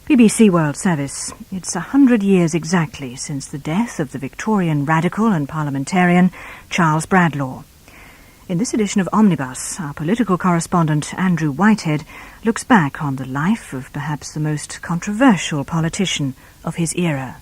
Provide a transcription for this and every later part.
BBC World Service. It's 100 years exactly since the death of the Victorian radical and parliamentarian Charles Bradlaugh. In this edition of Omnibus, our political correspondent Andrew Whitehead looks back on the life of perhaps the most controversial politician of his era.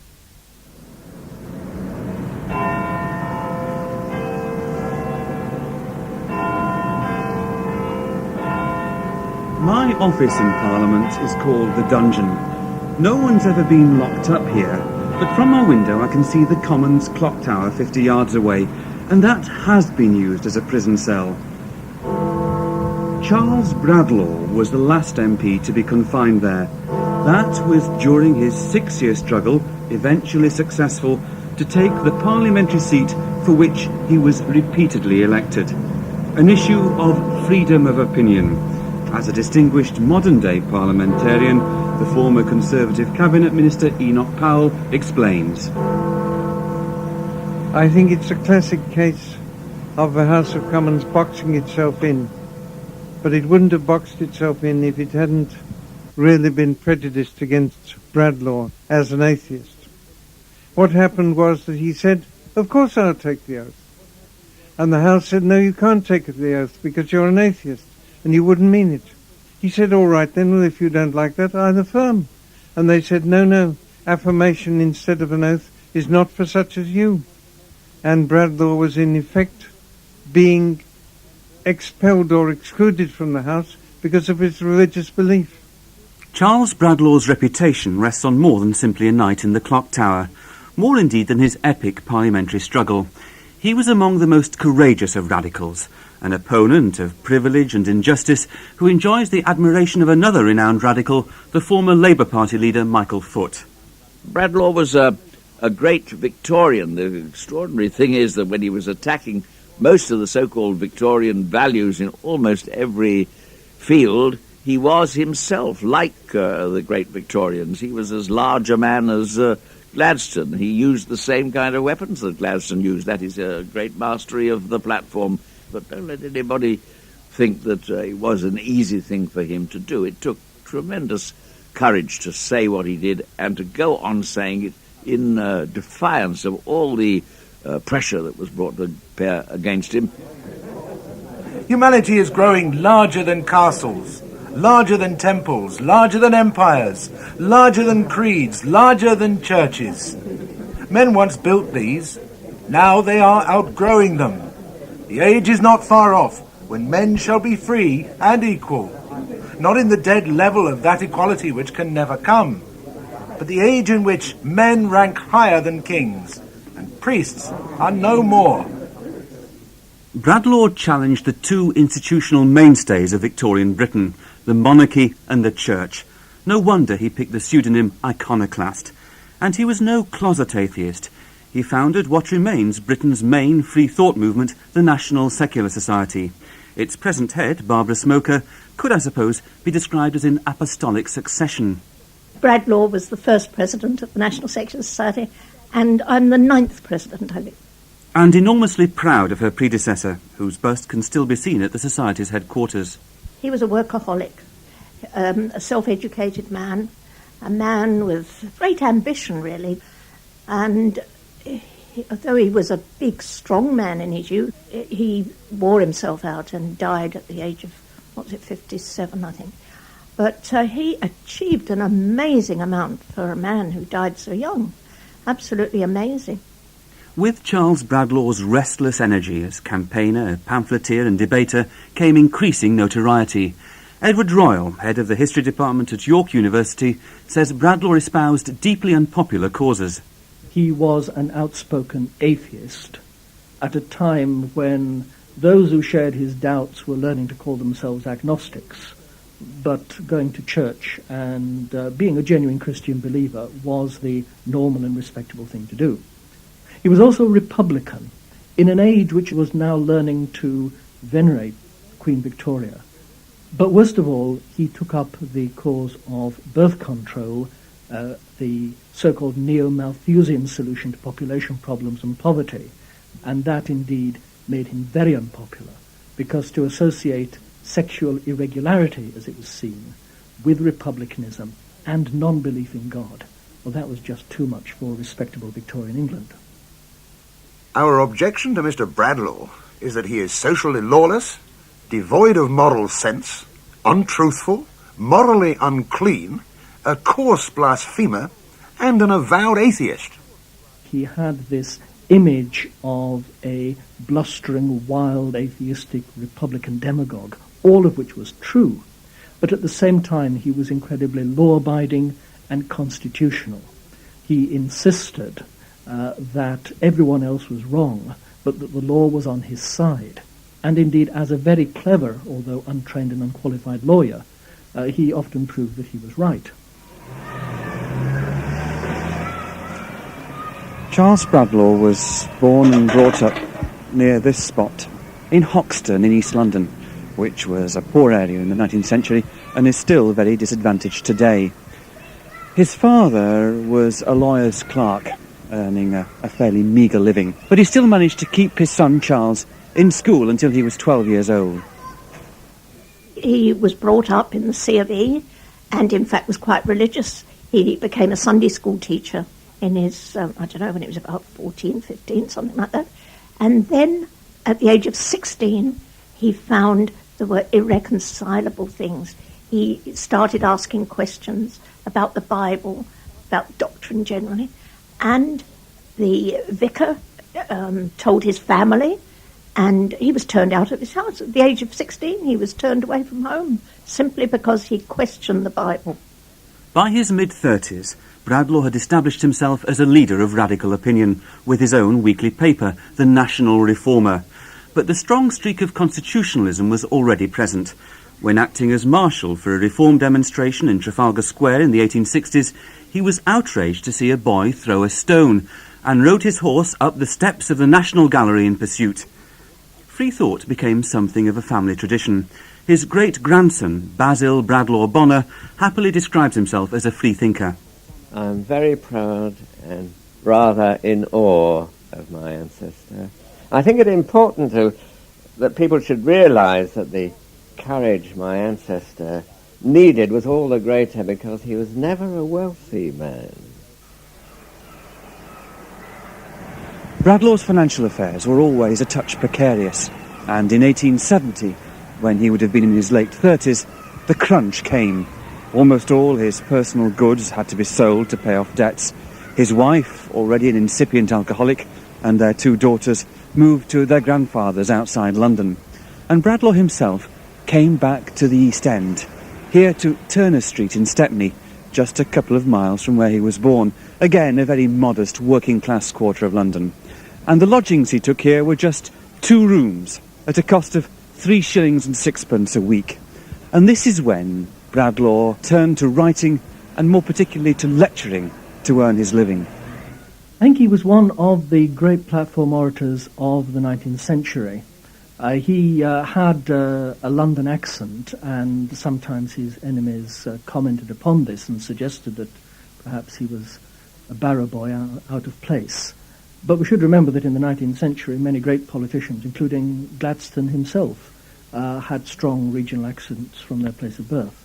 My office in Parliament is called the Dungeon. No one's ever been locked up here, but from my window I can see the Commons clock tower 50 yards away, and that has been used as a prison cell. Charles Bradlaugh was the last MP to be confined there. That was during his 6-year struggle, eventually successful, to take the parliamentary seat for which he was repeatedly elected. An issue of freedom of opinion. As a distinguished modern-day parliamentarian, the former Conservative Cabinet Minister Enoch Powell explains. I think it's a classic case of the House of Commons boxing itself in. But it wouldn't have boxed itself in if it hadn't really been prejudiced against Bradlaugh as an atheist. What happened was that he said, "Of course I'll take the oath." And the House said, "No, you can't take the oath because you're an atheist and you wouldn't mean it." He said, "All right then, well, if you don't like that, I'll affirm." And they said, no, affirmation instead of an oath is not for such as you. And Bradlaugh was in effect being expelled or excluded from the House because of his religious belief. Charles Bradlaugh's reputation rests on more than simply a night in the clock tower, more indeed than his epic parliamentary struggle. He was among the most courageous of radicals, an opponent of privilege and injustice who enjoys the admiration of another renowned radical, the former Labour Party leader Michael Foot. Bradlaugh was a great Victorian. The extraordinary thing is that when he was attacking most of the so-called Victorian values in almost every field, he was himself like the great Victorians. He was as large a man as Gladstone. He used the same kind of weapons that Gladstone used. That is a great mastery of the platform. But don't let anybody think that it was an easy thing for him to do. It took tremendous courage to say what he did and to go on saying it in defiance of all the pressure that was brought to bear against him. Humanity is growing larger than castles, larger than temples, larger than empires, larger than creeds, larger than churches. Men once built these, now they are outgrowing them. The age is not far off when men shall be free and equal, not in the dead level of that equality which can never come, but the age in which men rank higher than kings, and priests are no more. Bradlaugh challenged the two institutional mainstays of Victorian Britain, the monarchy and the church. No wonder he picked the pseudonym iconoclast. And he was no closet atheist. He founded what remains Britain's main free thought movement, the National Secular Society. Its present head, Barbara Smoker, could, I suppose, be described as in apostolic succession. Bradlaugh was the first president of the National Secular Society, and I'm the 9th president, I think. And enormously proud of her predecessor, whose bust can still be seen at the Society's headquarters. He was a workaholic, a self-educated man, a man with great ambition, really. And although he was a big, strong man in his youth, he wore himself out and died at the age of, 57, I think. But he achieved an amazing amount for a man who died so young. Absolutely amazing. With Charles Bradlaugh's restless energy as campaigner, pamphleteer and debater came increasing notoriety. Edward Royal, head of the history department at York University, says Bradlaugh espoused deeply unpopular causes. He was an outspoken atheist at a time when those who shared his doubts were learning to call themselves agnostics, but going to church and being a genuine Christian believer was the normal and respectable thing to do. He was also Republican in an age which was now learning to venerate Queen Victoria. But worst of all, he took up the cause of birth control, the so-called neo-Malthusian solution to population problems and poverty, and that indeed made him very unpopular, because to associate sexual irregularity, as it was seen, with republicanism and non-belief in God. Well, that was just too much for respectable Victorian England. Our objection to Mr. Bradlaugh is that he is socially lawless, devoid of moral sense, untruthful, morally unclean, a coarse blasphemer, and an avowed atheist. He had this image of a blustering, wild, atheistic Republican demagogue, all of which was true, but at the same time he was incredibly law-abiding and constitutional. He insisted that everyone else was wrong, but that the law was on his side. And indeed, as a very clever, although untrained and unqualified lawyer, he often proved that he was right. Charles Bradlaugh was born and brought up near this spot, in Hoxton in East London, which was a poor area in the 19th century and is still very disadvantaged today. His father was a lawyer's clerk, earning a fairly meagre living, but he still managed to keep his son Charles in school until he was 12 years old. He was brought up in the C of E and in fact was quite religious. He became a Sunday school teacher in his, when he was about 14, 15, something like that. And then at the age of 16, he found there were irreconcilable things. He started asking questions about the Bible, about doctrine generally, and the vicar told his family, and he was turned out of his house. At the age of 16, he was turned away from home, simply because he questioned the Bible. By his mid-30s, Bradlaugh had established himself as a leader of radical opinion, with his own weekly paper, The National Reformer. But the strong streak of constitutionalism was already present. When acting as marshal for a reform demonstration in Trafalgar Square in the 1860s, he was outraged to see a boy throw a stone, and rode his horse up the steps of the National Gallery in pursuit. Free thought became something of a family tradition. His great-grandson, Basil Bradlaugh Bonner, happily describes himself as a free thinker. I'm very proud and rather in awe of my ancestor. I think it important that people should realise that the courage my ancestor needed was all the greater because he was never a wealthy man. Bradlaugh's financial affairs were always a touch precarious, and in 1870, when he would have been in his late 30s, the crunch came. Almost all his personal goods had to be sold to pay off debts. His wife, already an incipient alcoholic, and their 2 daughters moved to their grandfather's outside London. And Bradlaugh himself came back to the East End, here to Turner Street in Stepney, just a couple of miles from where he was born, again a very modest working-class quarter of London. And the lodgings he took here were just 2 rooms, at a cost of 3 shillings and 6pence a week. And this is when Bradlaugh turned to writing, and more particularly to lecturing, to earn his living. I think he was one of the great platform orators of the 19th century. He had a London accent, and sometimes his enemies commented upon this and suggested that perhaps he was a barrow boy out of place. But we should remember that in the 19th century, many great politicians, including Gladstone himself, had strong regional accents from their place of birth.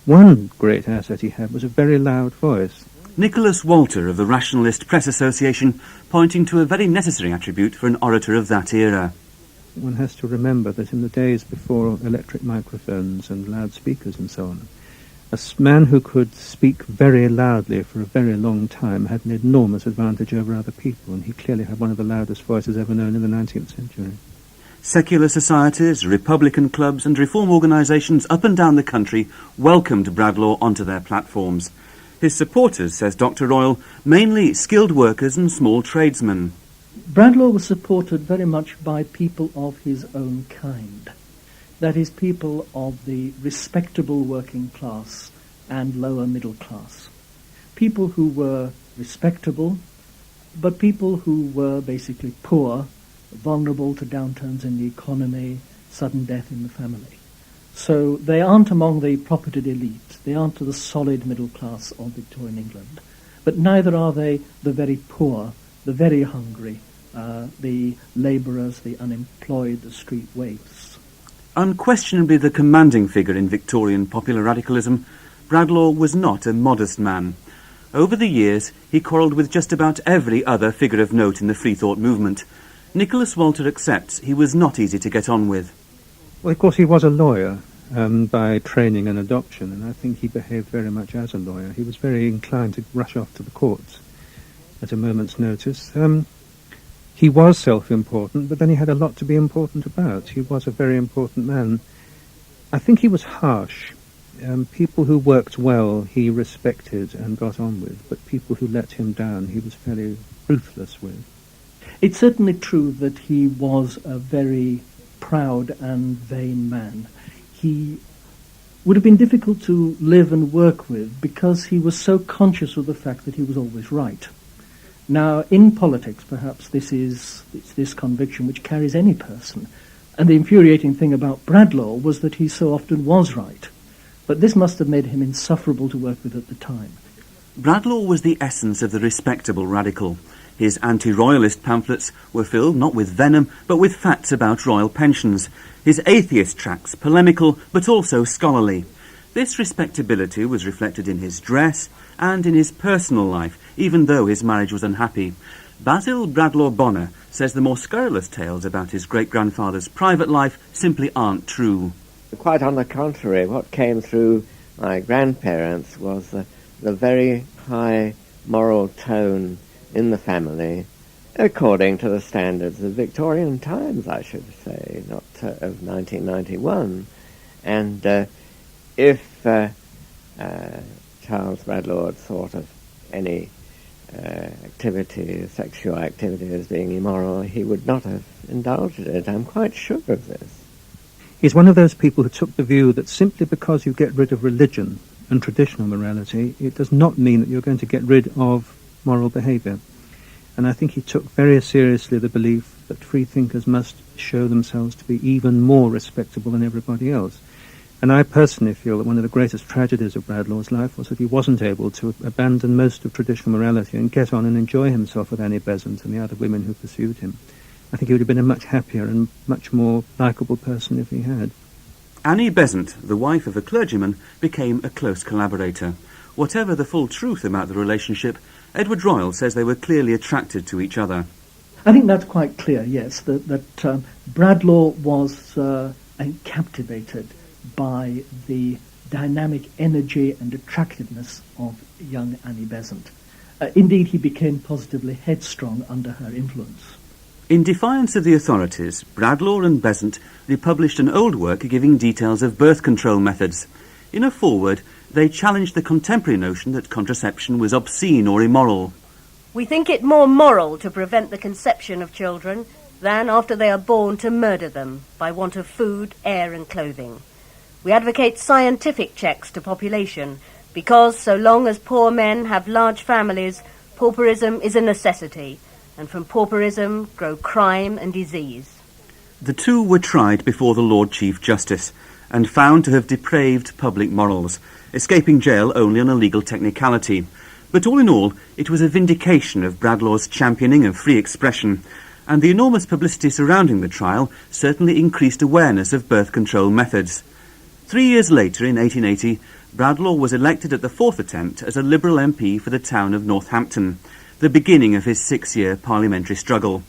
One great asset he had was a very loud voice. Nicholas Walter of the Rationalist Press Association, pointing to a very necessary attribute for an orator of that era. One has to remember that in the days before electric microphones and loudspeakers and so on, a man who could speak very loudly for a very long time had an enormous advantage over other people, and he clearly had one of the loudest voices ever known in the 19th century. Secular societies, Republican clubs and reform organisations up and down the country welcomed Bradlaugh onto their platforms. His supporters, says Dr. Royle, mainly skilled workers and small tradesmen. Bradlaugh was supported very much by people of his own kind. That is, people of the respectable working class and lower middle class. People who were respectable, but people who were basically poor, vulnerable to downturns in the economy, sudden death in the family. So they aren't among the propertied elite. They aren't the solid middle class of Victorian England. But neither are they the very poor, the very hungry, the labourers, the unemployed, the street waifs. Unquestionably the commanding figure in Victorian popular radicalism, Bradlaugh was not a modest man. Over the years, he quarrelled with just about every other figure of note in the Freethought movement. Nicholas Walter accepts he was not easy to get on with. Well, of course, he was a lawyer by training and adoption, and I think he behaved very much as a lawyer. He was very inclined to rush off to the courts at a moment's notice. He was self-important, but then he had a lot to be important about. He was a very important man. I think he was harsh. People who worked well he respected and got on with, but people who let him down he was fairly ruthless with. It's certainly true that he was a very proud and vain man. He would have been difficult to live and work with because he was so conscious of the fact that he was always right. Now, in politics, perhaps it's this conviction which carries any person. And the infuriating thing about Bradlaugh was that he so often was right. But this must have made him insufferable to work with at the time. Bradlaugh was the essence of the respectable radical. His anti-royalist pamphlets were filled not with venom, but with facts about royal pensions. His atheist tracts, polemical, but also scholarly. This respectability was reflected in his dress and in his personal life, even though his marriage was unhappy. Basil Bradlaugh Bonner says the more scurrilous tales about his great-grandfather's private life simply aren't true. Quite on the contrary, what came through my grandparents was the very high moral tone in the family, according to the standards of Victorian times, I should say, not of 1991. And if Charles Bradlaugh had thought of any sexual activity as being immoral, he would not have indulged in it. I'm quite sure of this. He's one of those people who took the view that simply because you get rid of religion and traditional morality, it does not mean that you're going to get rid of moral behaviour. And I think he took very seriously the belief that freethinkers must show themselves to be even more respectable than everybody else. And I personally feel that one of the greatest tragedies of Bradlaugh's life was that he wasn't able to abandon most of traditional morality and get on and enjoy himself with Annie Besant and the other women who pursued him. I think he would have been a much happier and much more likeable person if he had. Annie Besant, the wife of a clergyman, became a close collaborator. Whatever the full truth about the relationship, Edward Royal says they were clearly attracted to each other. I think that's quite clear, yes, that Bradlaugh was captivated by the dynamic energy and attractiveness of young Annie Besant. Indeed, he became positively headstrong under her influence. In defiance of the authorities, Bradlaugh and Besant republished an old work giving details of birth control methods. In a foreword, they challenged the contemporary notion that contraception was obscene or immoral. We think it more moral to prevent the conception of children than, after they are born, to murder them by want of food, air and clothing. We advocate scientific checks to population because, so long as poor men have large families, pauperism is a necessity, and from pauperism grow crime and disease. The two were tried before the Lord Chief Justice and found to have depraved public morals, escaping jail only on a legal technicality. But all in all, it was a vindication of Bradlaugh's championing of free expression, and the enormous publicity surrounding the trial certainly increased awareness of birth control methods. 3 years later, in 1880, Bradlaugh was elected at the fourth attempt as a Liberal MP for the town of Northampton, the beginning of his 6-year parliamentary struggle.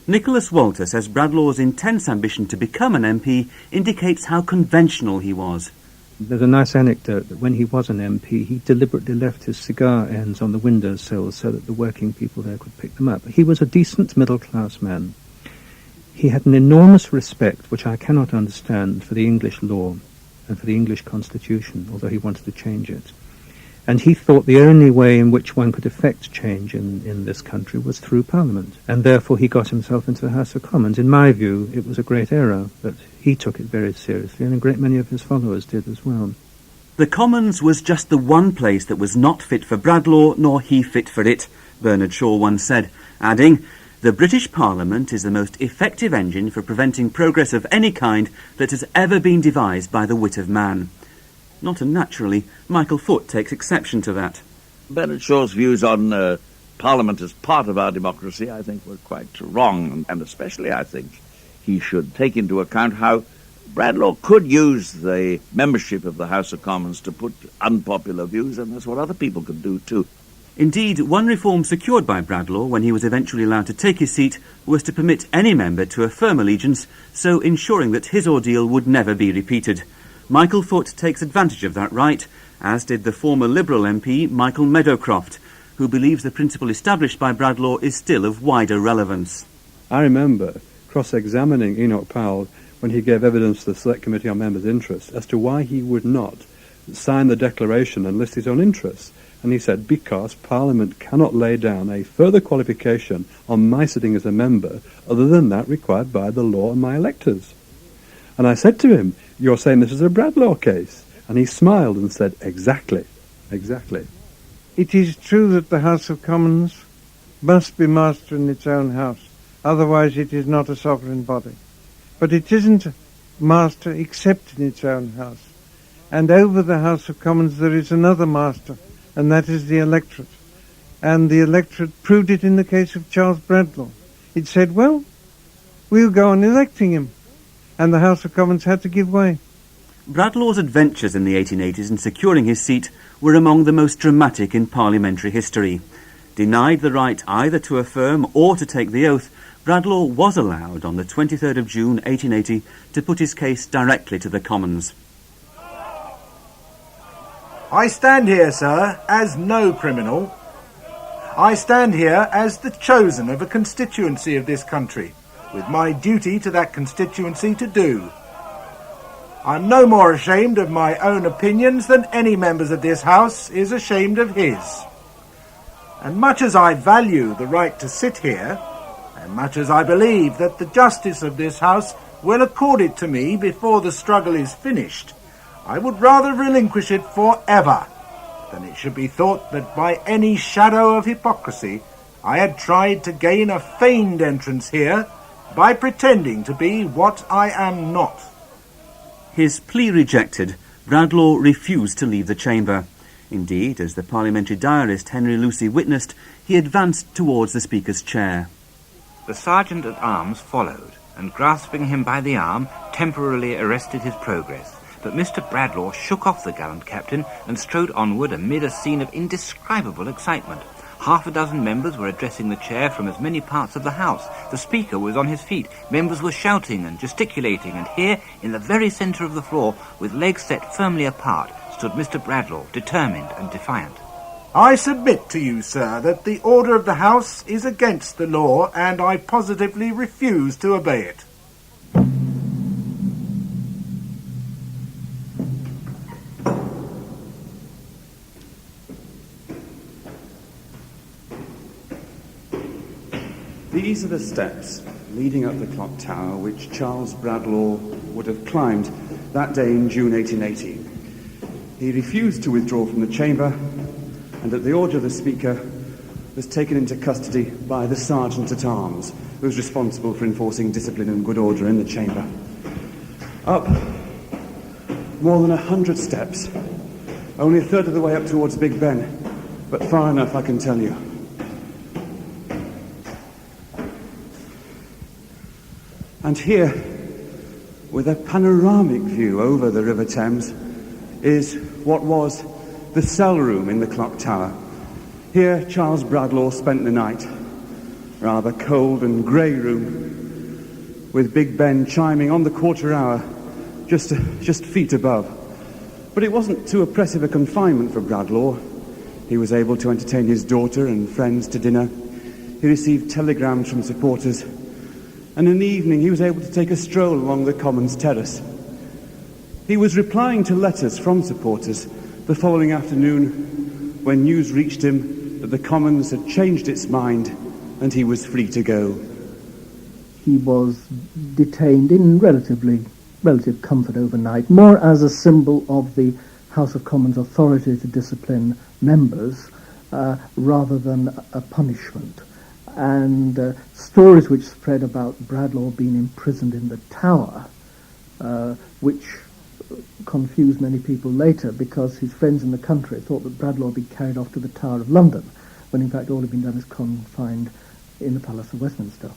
Nicholas Walter says Bradlaugh's intense ambition to become an MP indicates how conventional he was. There's a nice anecdote that when he was an MP, he deliberately left his cigar ends on the windowsills so that the working people there could pick them up. He was a decent middle-class man. He had an enormous respect, which I cannot understand, for the English law and for the English constitution, although he wanted to change it. And he thought the only way in which one could effect change in this country was through Parliament. And therefore he got himself into the House of Commons. In my view, it was a great error, but he took it very seriously, and a great many of his followers did as well. The Commons was just the one place that was not fit for Bradlaugh, nor he fit for it, Bernard Shaw once said, adding, "The British Parliament is the most effective engine for preventing progress of any kind that has ever been devised by the wit of man." Not unnaturally, Michael Foot takes exception to that. Bernard Shaw's views on Parliament as part of our democracy, I think, were quite wrong, and especially, I think, he should take into account how Bradlaugh could use the membership of the House of Commons to put unpopular views, and that's what other people could do too. Indeed, one reform secured by Bradlaugh when he was eventually allowed to take his seat was to permit any member to affirm allegiance, so ensuring that his ordeal would never be repeated. Michael Foot takes advantage of that right, as did the former Liberal MP Michael Meadowcroft, who believes the principle established by Bradlaugh is still of wider relevance. I remember cross-examining Enoch Powell when he gave evidence to the Select Committee on Members' Interests as to why he would not sign the declaration and list his own interests. And he said, because Parliament cannot lay down a further qualification on my sitting as a member other than that required by the law and my electors. And I said to him, you're saying this is a Bradlaugh case? And he smiled and said, exactly, exactly. It is true that the House of Commons must be master in its own house, otherwise it is not a sovereign body. But it isn't master except in its own house. And over the House of Commons there is another master, and that is the electorate. And the electorate proved it in the case of Charles Bradlaugh. It said, well, we'll go on electing him. And the House of Commons had to give way. Bradlaugh's adventures in the 1880s in securing his seat were among the most dramatic in parliamentary history. Denied the right either to affirm or to take the oath, Bradlaugh was allowed on the 23rd of June 1880 to put his case directly to the Commons. I stand here, sir, as no criminal. I stand here as the chosen of a constituency of this country, with my duty to that constituency to do. I'm no more ashamed of my own opinions than any members of this House is ashamed of his. And much as I value the right to sit here, and much as I believe that the justice of this House will accord it to me before the struggle is finished, I would rather relinquish it forever than it should be thought that by any shadow of hypocrisy I had tried to gain a feigned entrance here by pretending to be what I am not. His plea rejected, Bradlaugh refused to leave the chamber. Indeed, as the parliamentary diarist Henry Lucy witnessed, he advanced towards the Speaker's chair. The Sergeant-at-Arms followed, and grasping him by the arm, temporarily arrested his progress. But Mr. Bradlaugh shook off the gallant captain and strode onward amid a scene of indescribable excitement. Half a dozen members were addressing the chair from as many parts of the House. The Speaker was on his feet. Members were shouting and gesticulating, and here, in the very centre of the floor, with legs set firmly apart, stood Mr. Bradlaugh, determined and defiant. I submit to you, sir, that the order of the House is against the law, and I positively refuse to obey it. These are the steps leading up the clock tower which Charles Bradlaugh would have climbed that day in June 1880. He refused to withdraw from the chamber, and at the order of the Speaker was taken into custody by the Sergeant-at-Arms, who was responsible for enforcing discipline and good order in the chamber. Up more than 100 steps, only a third of the way up towards Big Ben, but far enough, I can tell you. And here, with a panoramic view over the River Thames, is what was the cell room in the clock tower. Here, Charles Bradlaugh spent the night. Rather cold and grey room, with Big Ben chiming on the quarter hour, just feet above. But it wasn't too oppressive a confinement for Bradlaugh. He was able to entertain his daughter and friends to dinner. He received telegrams from supporters, and in the evening he was able to take a stroll along the Commons terrace. He was replying to letters from supporters the following afternoon when news reached him that the Commons had changed its mind and he was free to go. He was detained in relative comfort overnight, more as a symbol of the House of Commons' authority to discipline members rather than a punishment. And stories which spread about Bradlaugh being imprisoned in the Tower, which confused many people later because his friends in the country thought that Bradlaugh had been carried off to the Tower of London, when in fact all had been done is confined in the Palace of Westminster.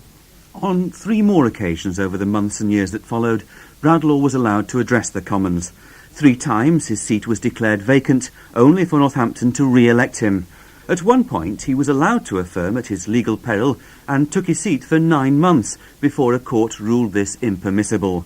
On 3 more occasions over the months and years that followed, Bradlaugh was allowed to address the Commons. 3 times his seat was declared vacant, only for Northampton to re-elect him. At one point he was allowed to affirm at his legal peril and took his seat for 9 months before a court ruled this impermissible.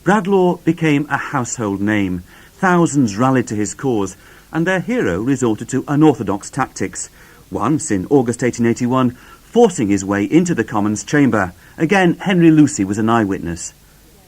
Bradlaugh became a household name. Thousands rallied to his cause, and their hero resorted to unorthodox tactics. Once, in August 1881, forcing his way into the Commons chamber. Again, Henry Lucy was an eyewitness.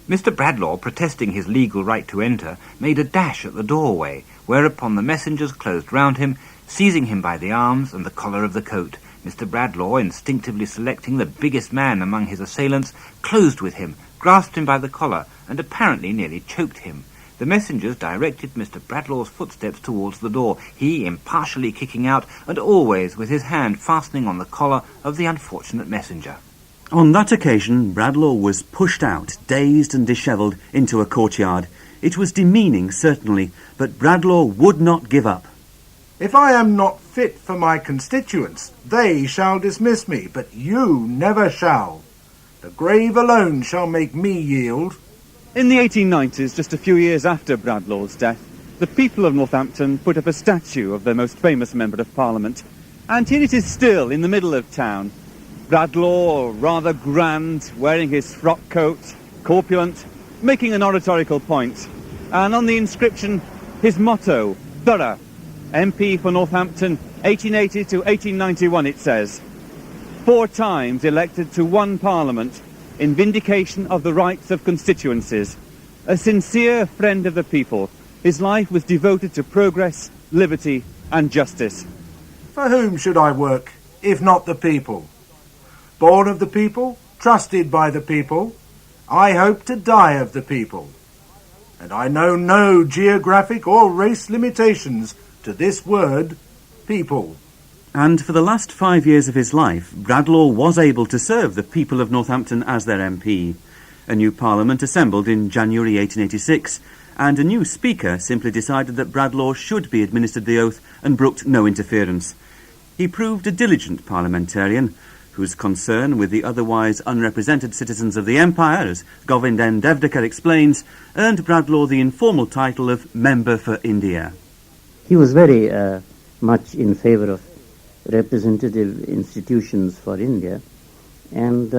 Mr. Bradlaugh, protesting his legal right to enter, made a dash at the doorway, whereupon the messengers closed round him, seizing him by the arms and the collar of the coat. Mr. Bradlaugh, instinctively selecting the biggest man among his assailants, closed with him, grasped him by the collar, and apparently nearly choked him. The messengers directed Mr. Bradlaugh's footsteps towards the door, he impartially kicking out, and always with his hand fastening on the collar of the unfortunate messenger. On that occasion, Bradlaugh was pushed out, dazed and dishevelled, into a courtyard. It was demeaning, certainly, but Bradlaugh would not give up. If I am not fit for my constituents, they shall dismiss me, but you never shall. The grave alone shall make me yield. In the 1890s, just a few years after Bradlaugh's death, the people of Northampton put up a statue of their most famous Member of Parliament, and here it is still in the middle of town. Bradlaugh, rather grand, wearing his frock coat, corpulent, making an oratorical point, and on the inscription, his motto, Thorough, MP for Northampton, 1880 to 1891, it says. 4 times elected to one Parliament, in vindication of the rights of constituencies. A sincere friend of the people, his life was devoted to progress, liberty and justice. For whom should I work, if not the people? Born of the people, trusted by the people, I hope to die of the people. And I know no geographic or race limitations to this word, people. And for the last 5 years of his life, Bradlaugh was able to serve the people of Northampton as their MP. A new Parliament assembled in January 1886, and a new Speaker simply decided that Bradlaugh should be administered the oath and brooked no interference. He proved a diligent parliamentarian, whose concern with the otherwise unrepresented citizens of the Empire, as Govind N. Devdekar explains, earned Bradlaugh the informal title of Member for India. He was very much in favour of representative institutions for India, and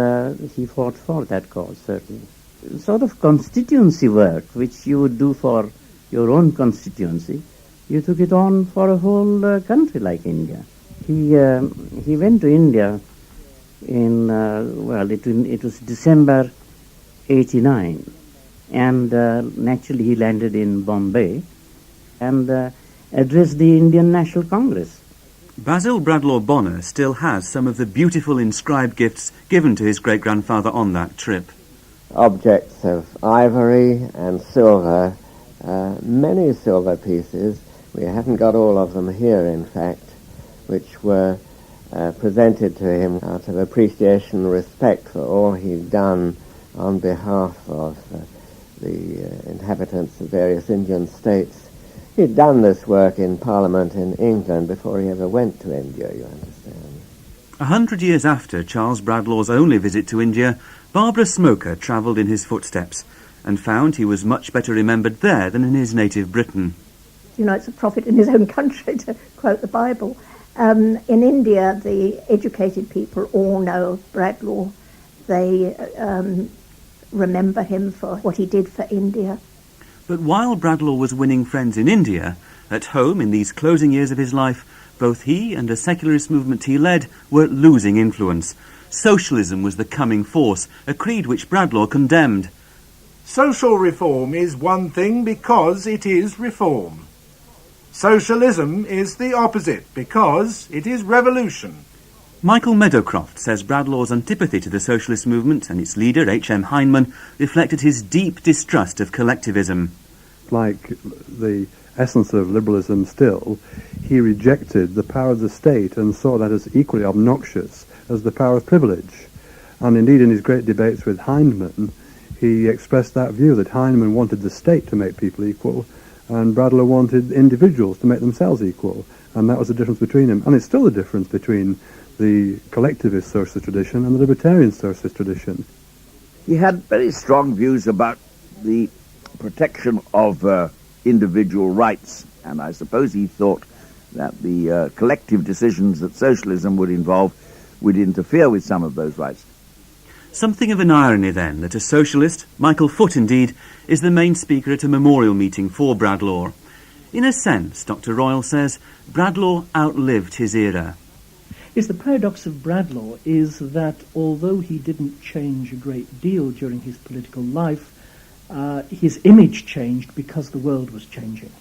he fought for that cause, certainly. Sort of constituency work, which you would do for your own constituency, you took it on for a whole country like India. He went to India in, it was December 89, and naturally he landed in Bombay and addressed the Indian National Congress. Basil Bradlaugh Bonner still has some of the beautiful inscribed gifts given to his great-grandfather on that trip. Objects of ivory and silver, many silver pieces. We haven't got all of them here, in fact, which were presented to him out of appreciation and respect for all he'd done on behalf of the inhabitants of various Indian states. He'd done this work in Parliament in England before he ever went to India, you understand. 100 years after Charles Bradlaugh's only visit to India, Barbara Smoker travelled in his footsteps and found he was much better remembered there than in his native Britain. You know, it's a prophet in his own country, to quote the Bible. In India, the educated people all know Bradlaugh. They remember him for what he did for India. But while Bradlaugh was winning friends in India, at home in these closing years of his life, both he and the secularist movement he led were losing influence. Socialism was the coming force, a creed which Bradlaugh condemned. Social reform is one thing because it is reform. Socialism is the opposite because it is revolution. Michael Meadowcroft says Bradlaugh's antipathy to the socialist movement and its leader, H.M. Heinemann, reflected his deep distrust of collectivism. Like the essence of liberalism still, he rejected the power of the state and saw that as equally obnoxious as the power of privilege. And indeed, in his great debates with Heinemann, he expressed that view that Heinemann wanted the state to make people equal, and Bradlaugh wanted individuals to make themselves equal. And that was the difference between them. And it's still the difference between the collectivist socialist tradition and the libertarian socialist tradition. He had very strong views about the protection of individual rights, and I suppose he thought that the collective decisions that socialism would involve would interfere with some of those rights. Something of an irony, then, that a socialist, Michael Foot indeed, is the main speaker at a memorial meeting for Bradlaugh. In a sense, Dr. Royle says, Bradlaugh outlived his era. Yes, the paradox of Bradlaugh is that although he didn't change a great deal during his political life, his image changed because the world was changing.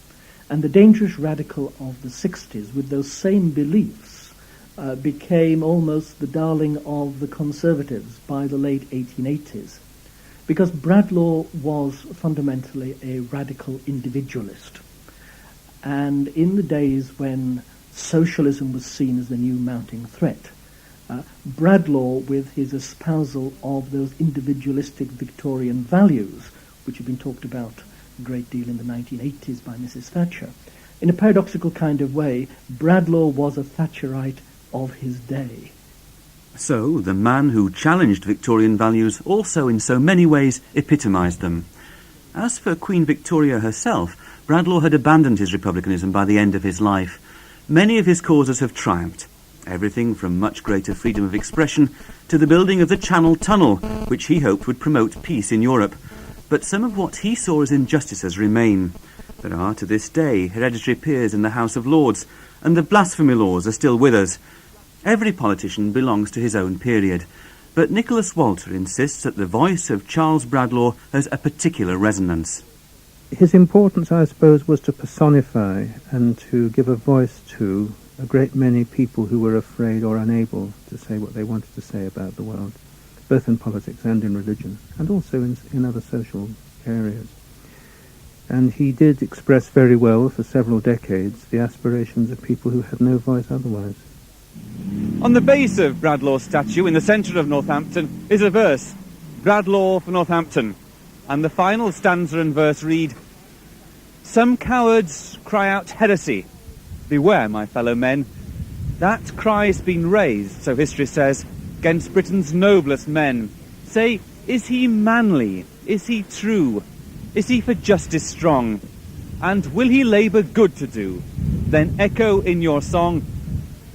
And the dangerous radical of the 60s, with those same beliefs, became almost the darling of the conservatives by the late 1880s, because Bradlaugh was fundamentally a radical individualist. And in the days when socialism was seen as the new mounting threat, Bradlaugh, with his espousal of those individualistic Victorian values, which have been talked about a great deal in the 1980s by Mrs. Thatcher, in a paradoxical kind of way, Bradlaugh was a Thatcherite of his day. So, the man who challenged Victorian values also in so many ways epitomised them. As for Queen Victoria herself, Bradlaugh had abandoned his republicanism by the end of his life. Many of his causes have triumphed. Everything from much greater freedom of expression to the building of the Channel Tunnel, which he hoped would promote peace in Europe. But some of what he saw as injustices remain. There are, to this day, hereditary peers in the House of Lords, and the blasphemy laws are still with us. Every politician belongs to his own period, but Nicholas Walter insists that the voice of Charles Bradlaugh has a particular resonance. His importance, I suppose, was to personify and to give a voice to a great many people who were afraid or unable to say what they wanted to say about the world, both in politics and in religion, and also in other social areas. And he did express very well for several decades the aspirations of people who had no voice otherwise. On the base of Bradlaugh's statue in the centre of Northampton is a verse, Bradlaugh for Northampton, and the final stanza and verse read, "Some cowards cry out heresy. Beware, my fellow men. That cry's been raised, so history says, 'gainst Britain's noblest men. Say, is he manly? Is he true? Is he for justice strong? And will he labour good to do? Then echo in your song,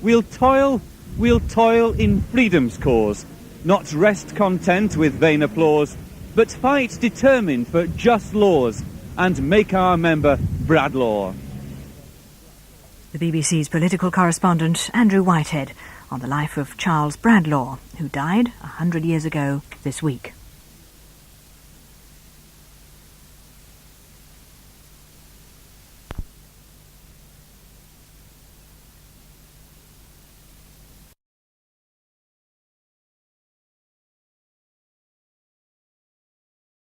we'll toil in freedom's cause, not rest content with vain applause, but fight determined for just laws, and make our member Bradlaugh." The BBC's political correspondent Andrew Whitehead on the life of Charles Bradlaugh, who died 100 years ago this week.